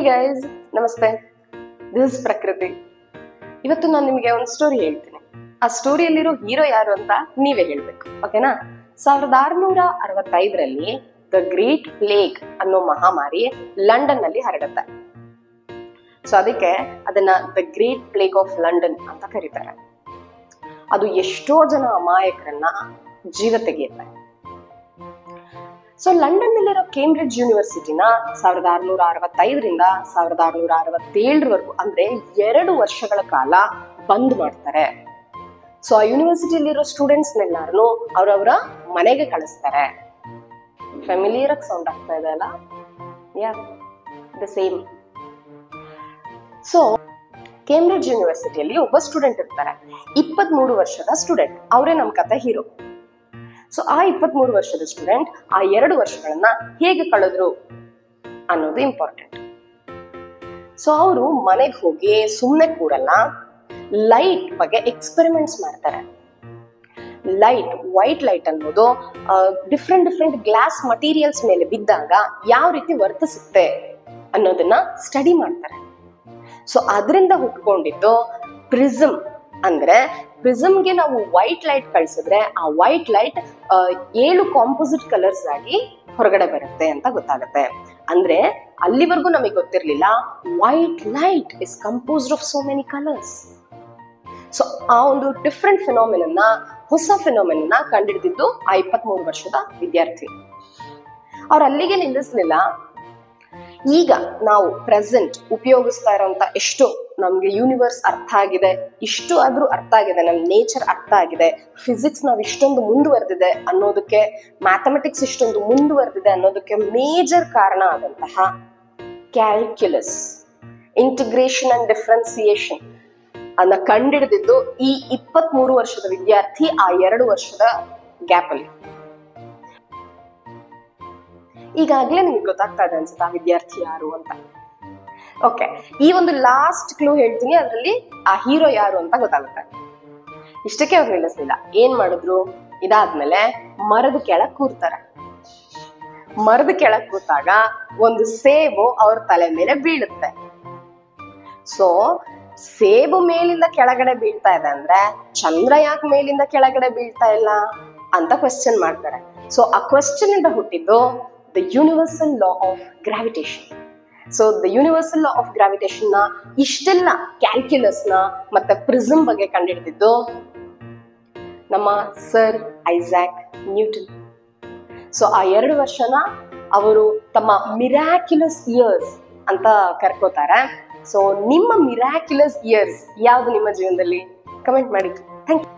Guys, ನಮಸ್ತೆ. This is ಪ್ರಕೃತಿ. ಇವತ್ತು ನಾನು ನಿಮಗೆ ಒಂದು ಸ್ಟೋರಿ ಹೇಳ್ತೀನಿ. ಆ ಸ್ಟೋರಿಯಲ್ಲಿರೋ ಹೀರೋ ಯಾರು ಅಂತ ನೀವೇ ಹೇಳ್ಬೇಕು, ಓಕೆನಾ? 1665ರಲ್ಲಿ ದ ಗ್ರೇಟ್ ಪ್ಲೇಗ್ ಅನ್ನೋ ಮಹಾಮಾರಿ ಲಂಡನ್ ನಲ್ಲಿ ಹರಡುತ್ತೆ. ಸೊ ಅದಕ್ಕೆ ಅದನ್ನ the great plague of London ಅಂತ ಕರೀತಾರೆ. ಅದು ಎಷ್ಟೋ ಜನ ಅಮಾಯಕರನ್ನ ಜೀವ ತೆಗೆಯುತ್ತೆ. ಸೊ ಲಂಡನ್ ನಲ್ಲಿರೋ ಕೇಂಬ್ರಿಡ್ಜ್ ಯೂನಿವರ್ಸಿಟಿನ 1665ರಿಂದ 1667ರವರೆಗೂ ಅಂದ್ರೆ 2 ವರ್ಷಗಳ ಕಾಲ ಬಂದ್ ಮಾಡ್ತಾರೆ. ಸೊ ಆ ಯೂನಿವರ್ಸಿಟಿಯಲ್ಲಿರೋ ಸ್ಟೂಡೆಂಟ್ಸ್ನೆಲ್ಲಾರು ಅವ್ರವ್ರ ಮನೆಗೆ ಕಳಿಸ್ತಾರೆ. ಫ್ಯಾಮಿಲಿಯರ್ ಸೌಂಡ್ ಆಗ್ತಾ ಇದೆ ಅಲ್ಲ? ಯಾ, ದ ಸೇಮ್. ಸೊ ಕೇಂಬ್ರಿಡ್ಜ್ ಯೂನಿವರ್ಸಿಟಿಯಲ್ಲಿ ಒಬ್ಬ ಸ್ಟೂಡೆಂಟ್ ಇರ್ತಾರೆ, 23 ವರ್ಷದ ಸ್ಟೂಡೆಂಟ್. ಅವರೇ ನಮ್ ಕತೆ ಹೀರೋ. ಸೊ ಆ 23 ವರ್ಷದ ಸ್ಟೂಡೆಂಟ್ ಆ 2 ವರ್ಷಗಳನ್ನ ಹೇಗೆ ಕಳೆದ್ರು ಅನ್ನೋದು ಇಂಪಾರ್ಟೆಂಟ್. ಸೊ ಅವರು ಮನೆಗೆ ಹೋಗಿ ಸುಮ್ಮನೆ ಕೂರಲ್ಲ, ಲೈಟ್ ಬಗ್ಗೆ ಎಕ್ಸ್ಪೆರಿಮೆಂಟ್ಸ್ ಮಾಡ್ತಾರೆ. ಲೈಟ್, ವೈಟ್ ಲೈಟ್ ಅನ್ನೋದು ಡಿಫ್ರೆಂಟ್ ಗ್ಲಾಸ್ ಮಟೀರಿಯಲ್ಸ್ ಮೇಲೆ ಬಿದ್ದಾಗ ಯಾವ ರೀತಿ ವರ್ತಿಸುತ್ತೆ ಅನ್ನೋದನ್ನ ಸ್ಟಡಿ ಮಾಡ್ತಾರೆ. ಸೊ ಅದರಿಂದ ಹುಟ್ಕೊಂಡಿದ್ದು ಪ್ರಿಸಮ್. ಅಂದ್ರೆ ಪ್ರಿಸಮ್ಗೆ ನಾವು ವೈಟ್ ಲೈಟ್ ಕಳ್ಸಿದ್ರೆ ಆ ವೈಟ್ ಲೈಟ್ 7 ಕಾಂಪೋಸಿಟ್ ಕಲರ್ಸ್ ಆಗಿ ಹೊರಗಡೆ ಬರುತ್ತೆ ಅಂತ ಗೊತ್ತಾಗುತ್ತೆ. ಅಂದ್ರೆ ಅಲ್ಲಿವರೆಗೂ ನಮಗೆ ಗೊತ್ತಿರ್ಲಿಲ್ಲ white light is composed of so many colours. So ಆ ಒಂದು ಡಿಫ್ರೆಂಟ್ ಫಿನಾಮಿನನ್ನ, ಹೊಸ ಫಿನಾಮಿನನ್ನ ಕಂಡಿಡಿದಿದ್ದು ಆ 23 ವರ್ಷದ ವಿದ್ಯಾರ್ಥಿ. ಅವ್ರು ಅಲ್ಲಿಗೆ ನಿಲ್ಲಿಸ್ಲಿಲ್ಲ. ಈಗ ನಾವು ಪ್ರೆಸೆಂಟ್ ಉಪಯೋಗಿಸ್ತಾ ಇರೋಂತ ಎಷ್ಟು ನಮ್ಗೆ ಯೂನಿವರ್ಸ್ ಅರ್ಥ ಆಗಿದೆ, ಇಷ್ಟು ಆದ್ರೂ ಅರ್ಥ ಆಗಿದೆ, ನಮ್ ನೇಚರ್ ಅರ್ಥ ಆಗಿದೆ, ಫಿಸಿಕ್ಸ್ ನಾವ್ ಇಷ್ಟೊಂದು ಮುಂದುವರೆದಿದೆ ಅನ್ನೋದಕ್ಕೆ, ಮ್ಯಾಥಮೆಟಿಕ್ಸ್ ಇಷ್ಟೊಂದು ಮುಂದುವರೆದಿದೆ ಅನ್ನೋದಕ್ಕೆ ಮೇಜರ್ ಕಾರಣ ಆದಂತಹ ಕ್ಯಾಲ್ಕ್ಯುಲಸ್, ಇಂಟಿಗ್ರೇಷನ್ ಅಂಡ್ ಡಿಫ್ರೆನ್ಸಿಯೇಷನ್ ಅನ್ನ ಕಂಡಿಡಿದಿದ್ದು ಈ 23 ವರ್ಷದ ವಿದ್ಯಾರ್ಥಿ ಆ 2 ವರ್ಷದ ಗ್ಯಾಪ್ ಅಲ್ಲಿ. ಈಗಾಗ್ಲೇ ನಿಮ್ಗೆ ಗೊತ್ತಾಗ್ತಾ ಇದೆ ಅನ್ಸುತ್ತೆ ಆ ವಿದ್ಯಾರ್ಥಿ ಯಾರು ಅಂತ. ಓಕೆ, ಈ ಒಂದು ಲಾಸ್ಟ್ ಕ್ಲೂ ಹೇಳ್ತೀನಿ, ಅದರಲ್ಲಿ ಆ ಹೀರೋ ಯಾರು ಅಂತ ಗೊತ್ತಾಗುತ್ತೆ. ಇಷ್ಟಕ್ಕೆ ಅವ್ರು ನಿಲ್ಲಿಸ್ಲಿಲ್ಲ. ಏನ್ ಮಾಡಿದ್ರು? ಇದಾದ್ಮೇಲೆ ಮರದ ಕೆಳಗ್ ಕೂರ್ತಾರೆ. ಮರದ ಕೆಳಗ್ ಕೂತಾಗ ಒಂದು ಸೇಬು ಅವ್ರ ತಲೆ ಮೇಲೆ ಬೀಳುತ್ತೆ. ಸೊ ಸೇಬು ಮೇಲಿಂದ ಕೆಳಗಡೆ ಬೀಳ್ತಾ ಇದೆ ಅಂದ್ರೆ ಚಂದ್ರ ಯಾಕೆ ಮೇಲಿಂದ ಕೆಳಗಡೆ ಬೀಳ್ತಾ ಇಲ್ಲ ಅಂತ ಕ್ವೆಶ್ಚನ್ ಮಾಡ್ತಾರೆ. ಸೊ ಆ ಕ್ವೆಶ್ಚನ್ ಇಂದ ಹುಟ್ಟಿದ್ದು the universal law of gravitation. So the universal law of gravitation ನ ಇಷ್ಟೆಲ್ಲ ಕ್ಯಾಲ್ಕ್ಯುಲಸ್ ನ ಮತ್ತೆ ಪ್ರಿಸಮ್ ಬಗ್ಗೆ ಕಂಡುಹಿಡಿದಿದ್ದು ನಮ್ಮ ಸರ್ ಐಸಾಕ್ ನ್ಯೂಟನ್. ಸೊ ಆ 2 ವರ್ಷನ ಅವರು ತಮ್ಮ ಮಿರಾಕ್ಯುಲಸ್ ಇಯರ್ಸ್ ಅಂತ ಕರ್ಕೋತಾರೆ. ಸೊ ನಿಮ್ಮ ಮಿರಾಕ್ಯುಲಸ್ ಇಯರ್ಸ್ ಯಾವ್ದು ನಿಮ್ಮ ಜೀವನದಲ್ಲಿ? ಕಮೆಂಟ್ ಮಾಡಿ. Thank you.